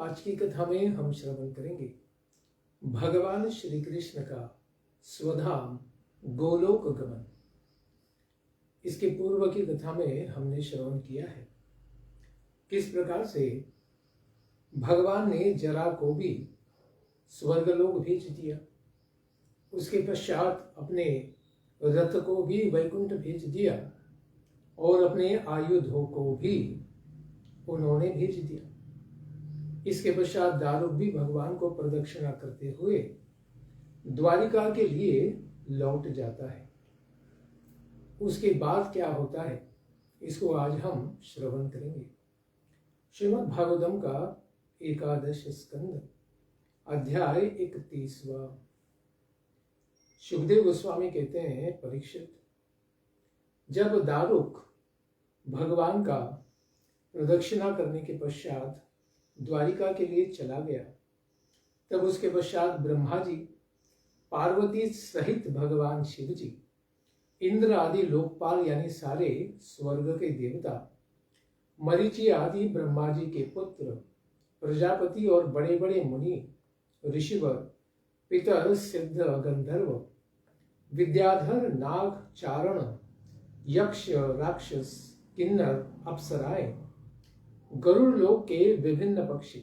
आज की कथा में हम श्रवण करेंगे भगवान श्री कृष्ण का स्वधाम गोलोक गमन। इसके पूर्व की कथा में हमने श्रवण किया है किस प्रकार से भगवान ने जरा को भी स्वर्गलोक भेज दिया, उसके पश्चात अपने रथ को भी वैकुंठ भेज दिया और अपने आयुधों को भी उन्होंने भेज दिया। इसके पश्चात दारुक भी भगवान को प्रदक्षिणा करते हुए द्वारिका के लिए लौट जाता है। उसके बाद क्या होता है इसको आज हम श्रवण करेंगे। श्रीमद् भागवतम का 11 स्कंद अध्याय 31। सुखदेव गोस्वामी कहते हैं, परीक्षित, जब दारुक भगवान का प्रदक्षिणा करने के पश्चात द्वारिका के लिए चला गया, तब उसके पश्चात ब्रह्मा जी, पार्वती सहित भगवान शिव जी, इंद्र आदि लोकपाल यानी सारे स्वर्ग के देवता, मरीचि आदि ब्रह्मा जी के पुत्र, प्रजापति और बड़े बड़े मुनि, ऋषिवर, पितर, सिद्ध, गंधर्व, विद्याधर, नाग, चारण, यक्ष, राक्षस, किन्नर, अप्सराएं, गरुड़ लोक के विभिन्न पक्षी,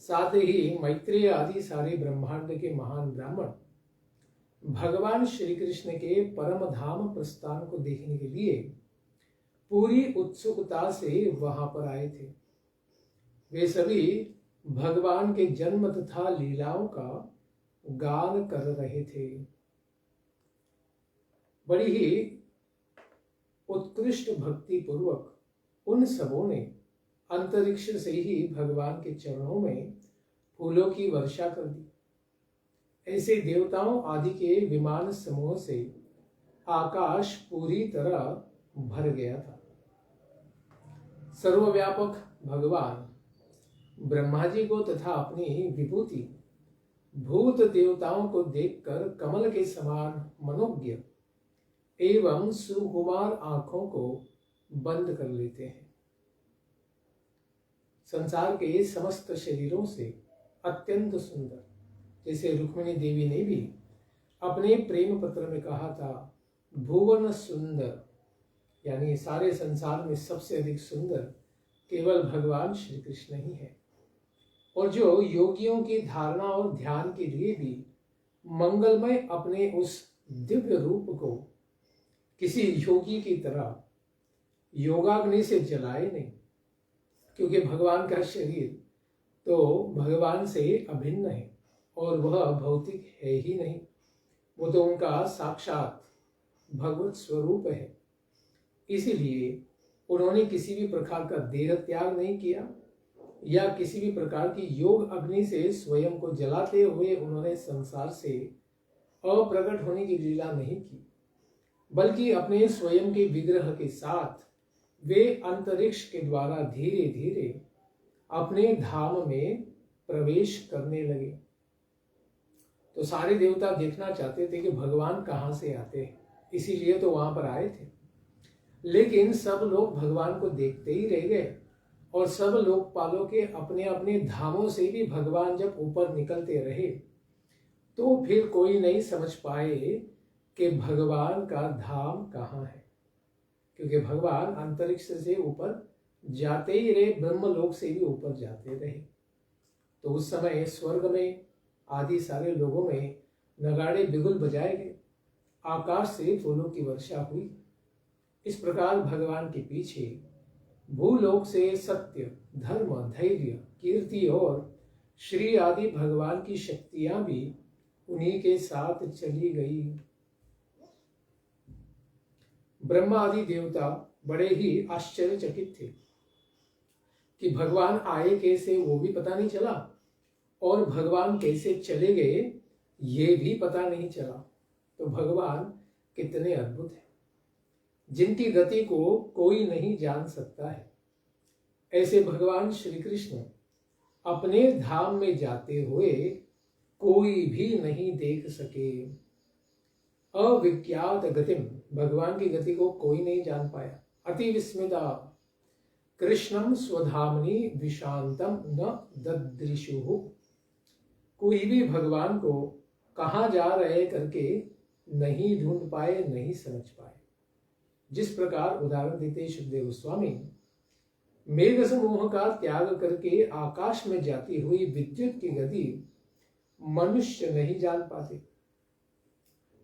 साथ ही मैत्रेय आदि सारे ब्रह्मांड के महान ब्राह्मण भगवान श्री कृष्ण के परम धाम प्रस्थान को देखने के लिए पूरी उत्सुकता से वहां पर आए थे। वे सभी भगवान के जन्म तथा लीलाओं का गान कर रहे थे। बड़ी ही उत्कृष्ट भक्ति पूर्वक उन सबों ने अंतरिक्ष से ही भगवान के चरणों में फूलों की वर्षा कर दी। ऐसे देवताओं आदि के विमान समूह से आकाश पूरी तरह भर गया था। सर्वव्यापक भगवान ब्रह्मा जी को तथा अपनी विभूति भूत देवताओं को देखकर कमल के समान मनोज्ञ एवं सुकुमार आंखों को बंद कर लेते हैं। संसार के समस्त शरीरों से अत्यंत सुंदर, जैसे रुक्मिणी देवी ने भी अपने प्रेम पत्र में कहा था, भुवन सुंदर, यानी सारे संसार में सबसे अधिक सुंदर केवल भगवान श्री कृष्ण ही है। और जो योगियों की धारणा और ध्यान के लिए भी मंगलमय अपने उस दिव्य रूप को किसी योगी की तरह योगाग्नि से जलाए नहीं, क्योंकि भगवान का शरीर तो भगवान से अभिन्न है और वह भौतिक है ही नहीं, वो तो उनका साक्षात भगवत स्वरूप है। इसीलिए उन्होंने किसी भी प्रकार का देह त्याग नहीं किया या किसी भी प्रकार की योग अग्नि से स्वयं को जलाते हुए उन्होंने संसार से अप्रकट होने की लीला नहीं की, बल्कि अपने स्वयं के विग्रह के साथ वे अंतरिक्ष के द्वारा धीरे धीरे अपने धाम में प्रवेश करने लगे। तो सारे देवता देखना चाहते थे कि भगवान कहाँ से आते हैं, इसीलिए तो वहां पर आए थे। लेकिन सब लोग भगवान को देखते ही रह गए और सब लोकपालों के अपने अपने धामों से भी भगवान जब ऊपर निकलते रहे तो फिर कोई नहीं समझ पाए कि भगवान का धाम कहाँ है, क्योंकि भगवान अंतरिक्ष से ऊपर जाते ही रहे, ब्रह्मलोक से भी ऊपर जाते रहे। तो उस समय स्वर्ग में आदि सारे लोगों में नगाड़े बिगुल बजाए गए, आकाश से फूलों की वर्षा हुई। इस प्रकार भगवान के पीछे भूलोक से सत्य, धर्म, धैर्य, कीर्ति और श्री आदि भगवान की शक्तियां भी उन्हीं के साथ चली गई। ब्रह्मा आदि देवता बड़े ही आश्चर्यचकित थे कि भगवान आए कैसे वो भी पता नहीं चला और भगवान कैसे चले गए ये भी पता नहीं चला। तो भगवान कितने अद्भुत हैं, जिनकी गति को कोई नहीं जान सकता है। ऐसे भगवान श्री कृष्ण अपने धाम में जाते हुए कोई भी नहीं देख सके। अविज्ञात गतिम, भगवान की गति को कोई नहीं जान पाया। अति विस्मिता कृष्णम स्वधामनि विशांतम न ददृशुः। कोई भी भगवान को कहाँ जा रहे करके नहीं ढूंढ पाए, नहीं समझ पाए। जिस प्रकार उदाहरण देते शुकदेव गोस्वामी, मेघ समूह का त्याग करके आकाश में जाती हुई विद्युत की गति मनुष्य नहीं जान पाते,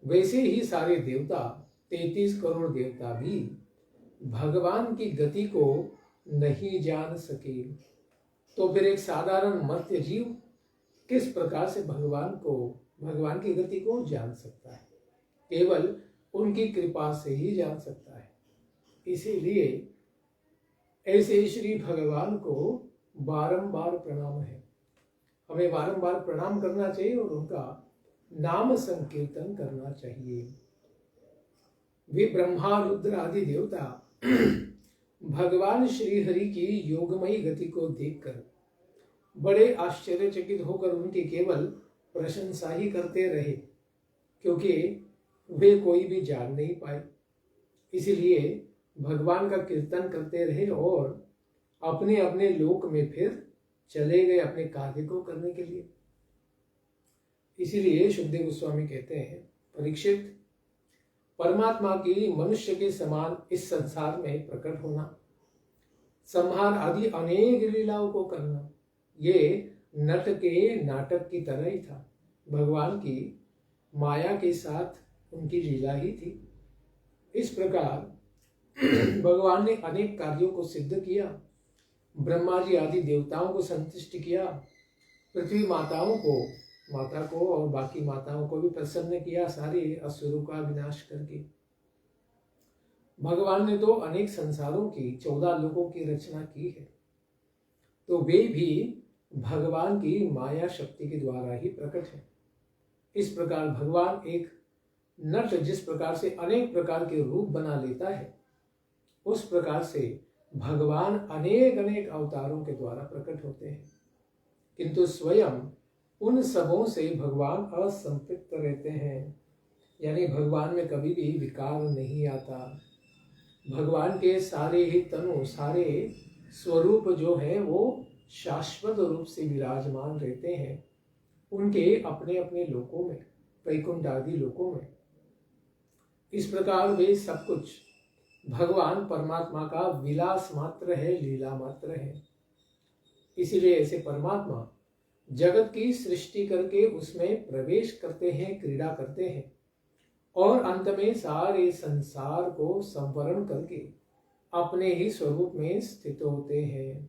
वैसे ही सारे देवता 33 करोड़ देवता भी भगवान की गति को नहीं जान सके। तो फिर एक साधारण मर्त्य जीव किस प्रकार से भगवान की गति को जान सकता है? केवल उनकी कृपा से ही जान सकता है। इसीलिए ऐसे श्री भगवान को बारंबार प्रणाम है। हमें बारंबार प्रणाम करना चाहिए और उनका नाम संकीर्तन करना चाहिए। वे ब्रह्मा रुद्र आदि देवता भगवान श्री हरि की योगमयी गति को देखकर बड़े आश्चर्यचकित होकर उनकी केवल प्रशंसा ही करते रहे, क्योंकि वे कोई भी जान नहीं पाए। इसीलिए भगवान का कीर्तन करते रहे और अपने अपने लोक में फिर चले गए अपने कार्य को करने के लिए। इसीलिए शुकदेव गोस्वामी कहते हैं, परीक्षित, परमात्मा की मनुष्य के समान इस संसार में प्रकट होना, संहार आदि अनेक लीलाओं को करना, ये नट के नाटक की तरह ही था। भगवान की माया के साथ उनकी लीला ही थी। इस प्रकार भगवान ने अनेक कार्यों को सिद्ध किया, ब्रह्मा जी आदि देवताओं को संतुष्ट किया, पृथ्वी माता को और बाकी माताओं को भी प्रसन्न किया, सारे असुरों का विनाश करके। भगवान ने तो अनेक संसारों की 14 लोकों की रचना की है, तो वे भी भगवान की माया शक्ति के द्वारा ही प्रकट है। इस प्रकार भगवान एक नट जिस प्रकार से अनेक प्रकार के रूप बना लेता है, उस प्रकार से भगवान अनेक अनेक अवतारों के द्वारा प्रकट होते हैं, किंतु स्वयं उन सबों से भगवान असंपृक्त रहते हैं। यानी भगवान में कभी भी विकार नहीं आता। भगवान के सारे ही तनु, सारे स्वरूप जो है वो शाश्वत रूप से विराजमान रहते हैं उनके अपने अपने लोकों में, वैकुंठ आदि लोकों में। इस प्रकार वे सब कुछ भगवान परमात्मा का विलास मात्र है, लीला मात्र है। इसीलिए ऐसे परमात्मा जगत की सृष्टि करके उसमें प्रवेश करते हैं, क्रीड़ा करते हैं और अंत में सारे संसार को संवरण करके अपने ही स्वरूप में स्थित होते हैं।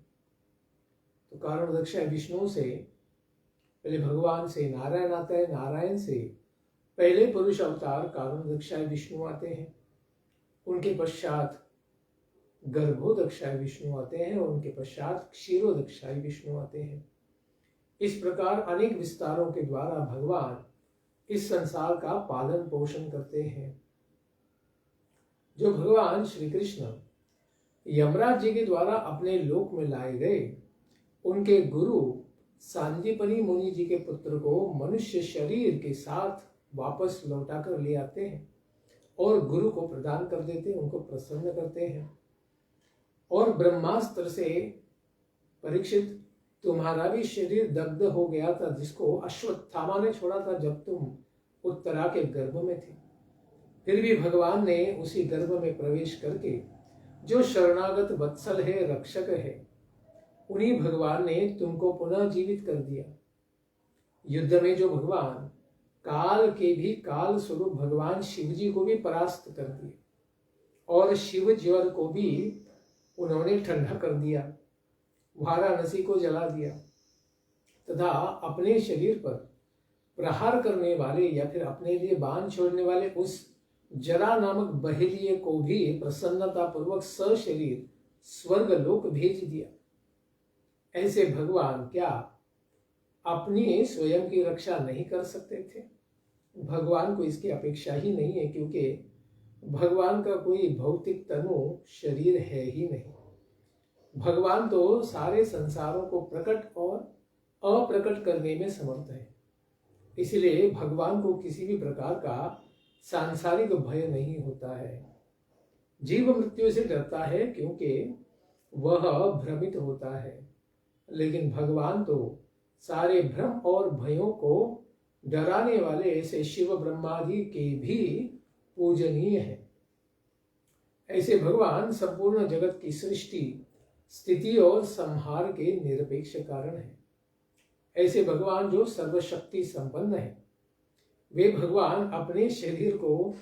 तो कारण दक्ष विष्णु से पहले भगवान से नारायण आता है, नारायण से पहले पुरुष अवतार कारण दक्षाय विष्णु आते हैं, उनके पश्चात गर्भोदक्षाय विष्णु आते हैं और उनके पश्चात क्षीरोदक्षाय विष्णु आते हैं। इस प्रकार अनेक विस्तारों के द्वारा भगवान इस संसार का पालन पोषण करते हैं। जो भगवान श्री कृष्ण यमराज जी के द्वारा अपने लोक में लाए गए, उनके गुरु सांदीपनि मुनि जी के पुत्र को मनुष्य शरीर के साथ वापस लौटा कर ले आते हैं और गुरु को प्रदान कर देते हैं, उनको प्रसन्न करते हैं और ब्रह्मास्त्र से, परीक्षित तुम्हारा भी शरीर दग्ध हो गया था, जिसको अश्वत्थामा ने छोड़ा था जब तुम उत्तरा के गर्भ में थे, फिर भी भगवान ने उसी गर्भ में प्रवेश करके जो शरणागत वत्सल है, रक्षक है, उन्हीं भगवान ने तुमको पुनः जीवित कर दिया। युद्ध में जो भगवान काल के भी काल स्वरूप भगवान शिव जी को भी परास्त कर दिया और शिव ज्वर को भी उन्होंने ठंडा कर दिया, वाराणसी को जला दिया तथा अपने शरीर पर प्रहार करने वाले या फिर अपने लिए बाण छोड़ने वाले उस जरा नामक बहेलिये को भी प्रसन्नता पूर्वक सशरीर स्वर्ग लोक भेज दिया। ऐसे भगवान क्या अपनी स्वयं की रक्षा नहीं कर सकते थे? भगवान को इसकी अपेक्षा ही नहीं है, क्योंकि भगवान का कोई भौतिक तनु शरीर है ही नहीं। भगवान तो सारे संसारों को प्रकट और अप्रकट करने में समर्थ है। इसलिए भगवान को किसी भी प्रकार का सांसारिक भय नहीं होता है। जीव मृत्यु से डरता है क्योंकि वह भ्रमित होता है, लेकिन भगवान तो सारे भ्रम और भयों को डराने वाले ऐसे शिव ब्रह्मादि के भी पूजनीय है। ऐसे भगवान संपूर्ण जगत की सृष्टि, स्थिति और संहार के निरपेक्ष कारण है। ऐसे भगवान जो सर्वशक्ति संपन्न है, वे भगवान अपने शरीर को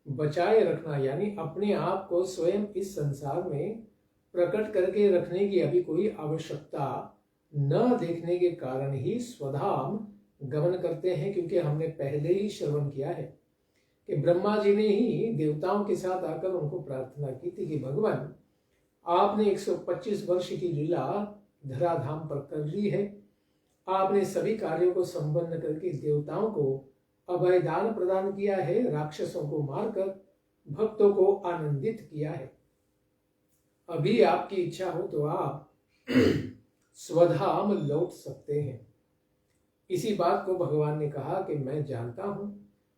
बचाए रखना यानी अपने आप को स्वयं इस संसार में प्रकट करके रखने की अभी कोई आवश्यकता न देखने के कारण ही स्वधाम गमन करते हैं। क्योंकि हमने पहले ही श्रवण किया है कि ब्रह्मा जी ने ही देवताओं के साथ आकर उनको प्रार्थना की थी कि भगवान, आपने 125 वर्ष की लीला धराधाम पर कर ली है। आपने सभी कार्यों को संपन्न करके देवताओं को अभय दान प्रदान किया है, राक्षसों को मारकर भक्तों को आनंदित किया है। अभी आपकी इच्छा हो तो आप स्वधाम लौट सकते हैं। इसी बात को भगवान ने कहा कि मैं जानता हूं,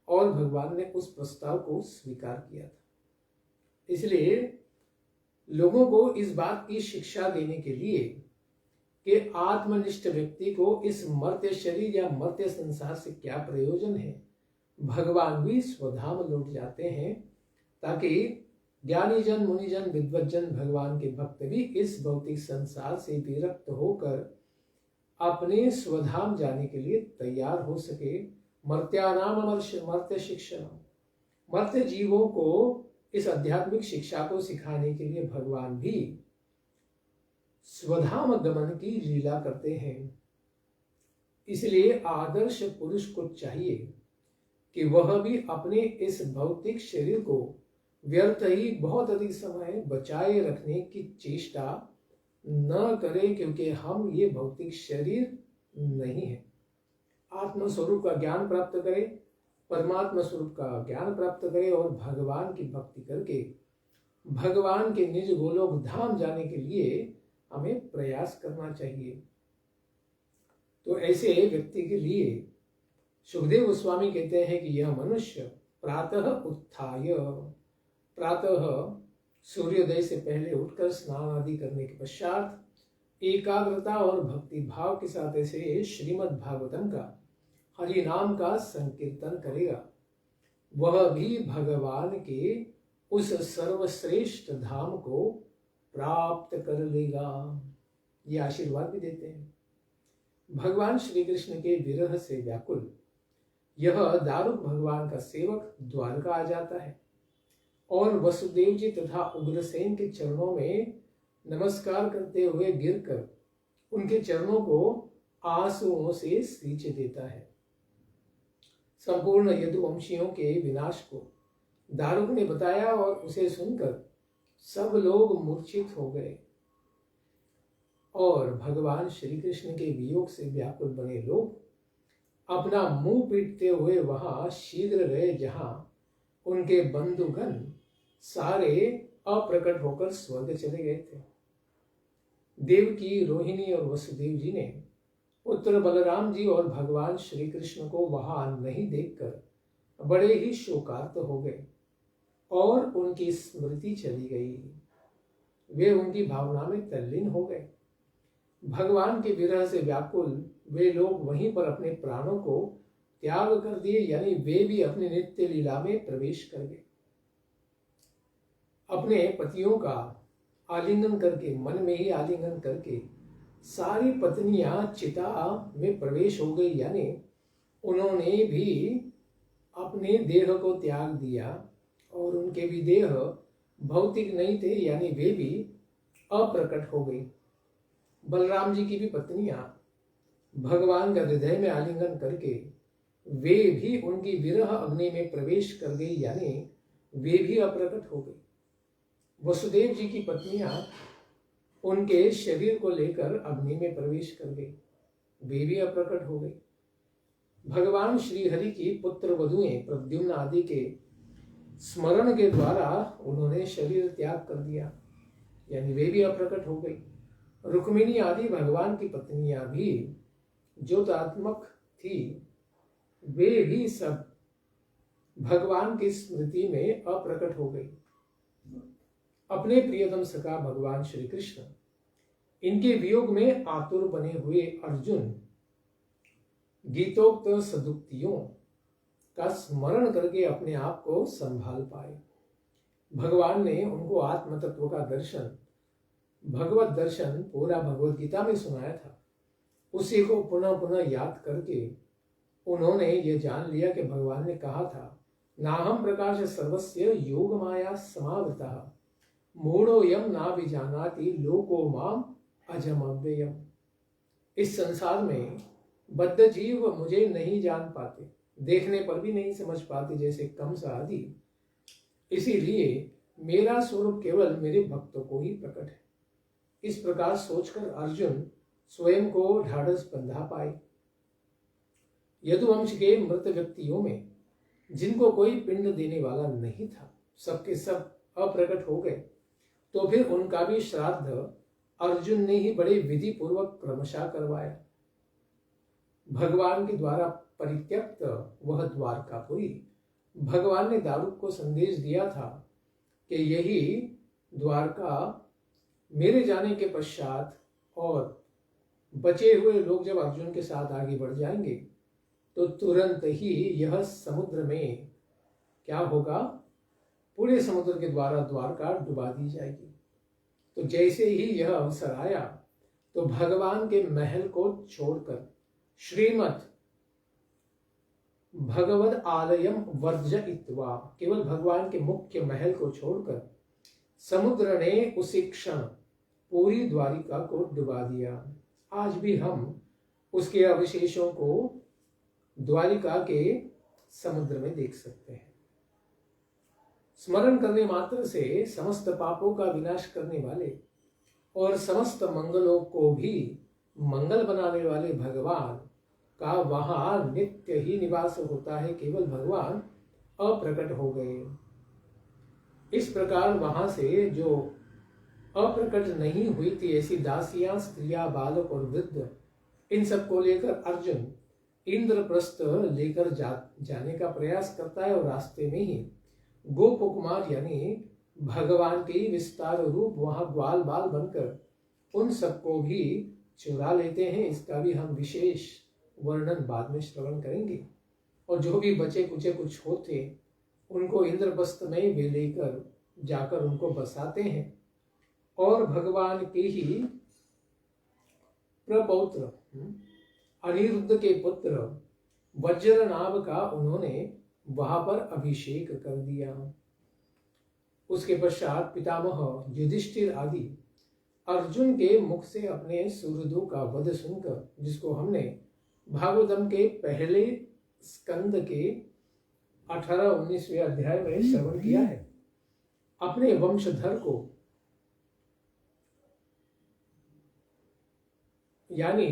और भगवान ने उस प्रस्ताव को स्वीकार किया था। इसलिए लोगों को इस बात की शिक्षा देने के लिए कि आत्मनिष्ठ व्यक्ति को इस मर्त्य शरीर या मर्त्य संसार से क्या प्रयोजन है, भगवान भी स्वधाम लौट जाते हैं, ताकि ज्ञानी जन, मुनिजन, विद्वज्जन, भगवान के भक्त भी इस भौतिक संसार से विरक्त होकर अपने स्वधाम जाने के लिए तैयार हो सके। मर्त्यानाम मर्त्य शिक्षण, मर्त्य जीवों को इस आध्यात्मिक शिक्षा को सिखाने के लिए भगवान भी स्वधाम गमन की लीला करते हैं। इसलिए आदर्श पुरुष को चाहिए कि वह भी अपने इस भौतिक शरीर को व्यर्थ ही बहुत अधिक समय बचाए रखने की चेष्टा न करे, क्योंकि हम ये भौतिक शरीर नहीं है। आत्म स्वरूप का ज्ञान प्राप्त करे, परमात्मा स्वरूप का ज्ञान प्राप्त करे और भगवान की भक्ति करके भगवान के निज गोलोक धाम जाने के लिए हमें प्रयास करना चाहिए। तो ऐसे व्यक्ति के लिए सुखदेव गोस्वामी कहते हैं कि यह मनुष्य प्रातः उत्थाय, प्रातः सूर्योदय से पहले उठकर स्नान आदि करने के पश्चात एकाग्रता और भक्ति भाव के साथ ऐसे श्रीमद् भागवतम का, हरि नाम का संकीर्तन करेगा, वह भी भगवान के उस सर्वश्रेष्ठ धाम को प्राप्त कर लेगा। ये आशीर्वाद भी देते हैं। भगवान श्री कृष्ण के विरह से व्याकुल यह दारुक भगवान का सेवक द्वारका आ जाता है और वसुदेव जी तथा उग्रसेन के चरणों में नमस्कार करते हुए गिरकर उनके चरणों को आंसुओं से सींच देता है। संपूर्ण यदुवंशियों के विनाश को दारुक ने बताया और उसे सुनकर सब लोग मूर्छित हो गए और भगवान श्री कृष्ण के वियोग से व्याकुल बने लोग अपना मुंह पीटते हुए वहां शीघ्र गए, जहां उनके बंधुगण सारे अप्रकट होकर स्वर्ग चले गए थे। देवकी, रोहिणी और वसुदेव जी ने पुत्र बलराम जी और भगवान श्री कृष्ण को वहां नहीं देखकर बड़े ही शोकार्त हो गए और उनकी स्मृति चली गई। वे उनकी भावना में तल्लीन हो गए। भगवान के विरह से व्याकुल वे लोग वहीं पर अपने प्राणों को त्याग कर दिए, यानी वे भी अपने नित्य लीला में प्रवेश कर गए। अपने पतियों का आलिंगन करके, मन में ही आलिंगन करके सारी पत्नियां चिता में प्रवेश हो गई, यानी उन्होंने भी अपने देह को त्याग दिया और उनके भी देह भौतिक नहीं थे, यानी वे भी अप्रकट हो गई। बलराम जी की भी पत्नियां भगवान का हृदय में आलिंगन करके वे भी उनकी विरह अग्नि में प्रवेश कर गई, यानी वे भी अप्रकट हो गई। वसुदेव जी की पत्नियां उनके शरीर को लेकर अग्नि में प्रवेश कर गई, वे भी अप्रकट हो गई। भगवान श्री हरि की पुत्र वधुएं प्रद्युम्न आदि के स्मरण के द्वारा उन्होंने शरीर त्याग कर दिया, यानी वे भी अप्रकट हो गई। रुक्मिणी आदि भगवान की पत्नियां भी ज्योतात्मक थी, वे भी सब भगवान की स्मृति में अप्रकट हो गई। अपने प्रियतम सखा भगवान श्री कृष्ण, इनके वियोग में आतुर बने हुए अर्जुन गीतोक्त सदुक्तियों का स्मरण करके अपने आप को संभाल पाए। भगवान ने उनको आत्म तत्व का दर्शन, भगवत दर्शन पूरा भगवत गीता में सुनाया था। उसी को पुनः पुनः याद करके उन्होंने ये जान लिया कि भगवान ने कहा था, नाहम प्रकाश सर्वस्य योग माया समावृतः मूढ़ोयम ना विजानाति लोको माम अजम अव्ययम। इस संसार में बद्ध जीव मुझे नहीं जान पाते, देखने पर भी नहीं समझ पाते, जैसे कंस आदि। इसीलिए मेरा स्वरूप केवल मेरे भक्तों को ही प्रकट है। इस प्रकार सोचकर अर्जुन स्वयं को ढाढ़स बंधा पाए। यदुवंश के मृत व्यक्तियों में जिनको कोई पिंड देने वाला नहीं था, सबके सब अप्रकट हो गए। तो फिर उनका भी श्राद्ध अर्जुन ने ही बड़े विधि पूर्वक क्रमशः करवाया। भगवान के द्वारा परित्यक्त वह द्वारकापुरी, भगवान ने दारूक को संदेश दिया था कि यही द्वारका मेरे जाने के पश्चात और बचे हुए लोग जब अर्जुन के साथ आगे बढ़ जाएंगे तो तुरंत ही यह समुद्र में क्या होगा, पूरे समुद्र के द्वारा द्वारका डुबा दी जाएगी। तो जैसे ही यह अवसर आया तो भगवान के महल को छोड़कर श्रीमद भगवद आलयम वर्जयित्वा, केवल भगवान के मुख्य महल को छोड़कर समुद्र ने उसी क्षण पूरी द्वारिका को डुबा दिया। आज भी हम उसके अवशेषों को द्वारिका के समुद्र में देख सकते हैं। स्मरण करने मात्र से समस्त पापों का विनाश करने वाले और समस्त मंगलों को भी मंगल बनाने वाले भगवान का वहां नित्य ही निवास होता है। केवल भगवान अप्रकट हो गए। इस प्रकार वहां से जो अप्रकट नहीं हुई थी, ऐसी दासियां, स्त्रियां, बालक और वृद्ध, इन सबको लेकर अर्जुन इंद्रप्रस्थ लेकर जाने का प्रयास करता है। और रास्ते में ही गोप कुमार यानी भगवान के विस्तार रूप वहां ग्वाल बाल बनकर उन सबको भी चुरा लेते हैं। इसका भी हम विशेष वर्णन बाद में श्रवण करेंगे। और जो भी बचे कुचे कुछ होते उनको इंद्रप्रस्थ में वे लेकर जाकर उनको बसाते हैं। और भगवान के ही प्रपौत्र अनिरुद्ध के पुत्र वज्रनाभ का उन्होंने वहां पर अभिषेक कर दिया। उसके पश्चात पितामह युधिष्ठिर आदि अर्जुन के मुख से अपने सुहृदों का वध सुनकर, जिसको हमने भागवतम के पहले स्कंद के 18-19वें अध्याय में श्रवण किया है, अपने वंशधर को यानी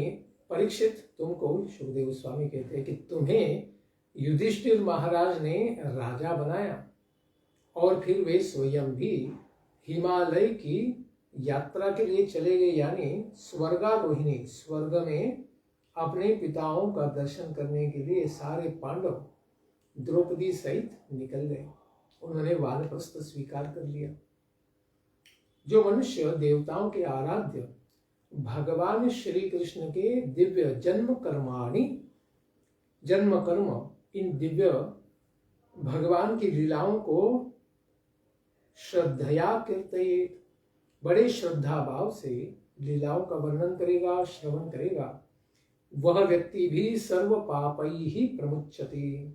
परीक्षित, तुमको सुखदेव गोस्वामी कहते हैं कि तुम्हें युधिष्ठिर महाराज ने राजा बनाया और फिर वे स्वयं भी हिमालय की यात्रा के लिए चले गए, यानी स्वर्गारोहिणी, स्वर्ग में अपने पिताओं का दर्शन करने के लिए सारे पांडव द्रौपदी सहित निकल गए। उन्होंने वानप्रस्थ स्वीकार कर लिया। जो मनुष्य देवताओं के आराध्य भगवान श्री कृष्ण के दिव्य जन्म कर्माणि, जन्म कर्म, इन दिव्य भगवान की लीलाओं को श्रद्धया कीर्तयेत्, बड़े श्रद्धा भाव से लीलाओं का वर्णन करेगा, श्रवण करेगा, वह व्यक्ति भी सर्व पापैहि प्रमुच्यते,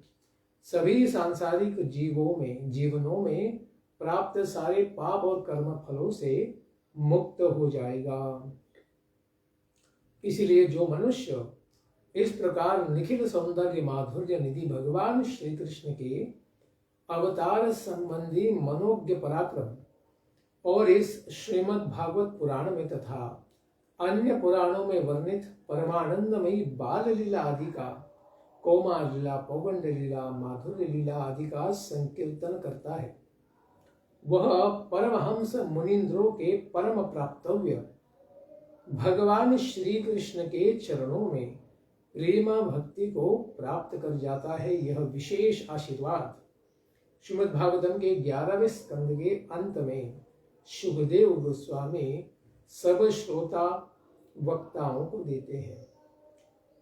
सभी सांसारिक जीवनों में प्राप्त सारे पाप और कर्म फलों से मुक्त हो जाएगा। इसलिए जो मनुष्य इस प्रकार निखिल सौंदर्य माधुर्य निधि भगवान श्री कृष्ण के अवतार संबंधी मनोज्ञ पराक्रम और इस श्रीमद् भागवत पुराण में तथा अन्य पुराणों में वर्णित परमानंदमयी बाल लीला आदि का, कौमार लीला, पौगंड लीला, माधुर्य लीला आदि का संकीर्तन करता है, वह परमहंस मुनींद्रों के परम प्राप्तव्य भगवान श्री कृष्ण के चरणों में प्रेम भक्ति को प्राप्त कर जाता है। यह विशेष आशीर्वाद श्रीमद् भागवतम के 11वें स्कंद के अंत में सुखदेव गोस्वामी सर्व श्रोता वक्ताओं को देते हैं।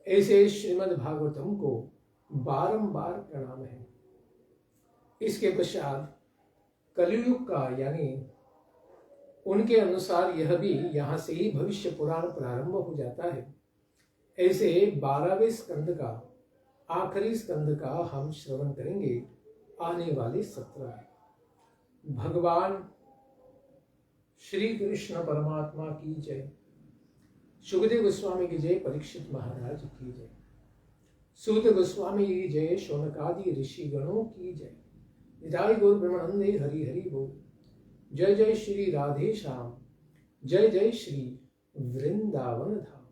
ऐसे श्रीमद् भागवतम को बारंबार प्रणाम है। इसके पश्चात कलियुग का यानी उनके अनुसार यह भी यहाँ से ही भविष्य पुराण प्रारंभ हो जाता है। ऐसे 12वें स्कंद का आखिरी स्कंद का हम श्रवण करेंगे आने वाले सत्र में। भगवान श्री कृष्ण परमात्मा की जय। सुखदेव गोस्वामी की जय। परीक्षित महाराज की जय। सूत गोस्वामी की जय। शौनकादि ऋषि गणों की जय। निताई गौर ब्रह्मानंदे हरि हरि बोल। जय जय श्री राधे श्याम। जय जय श्री वृंदावन धाम।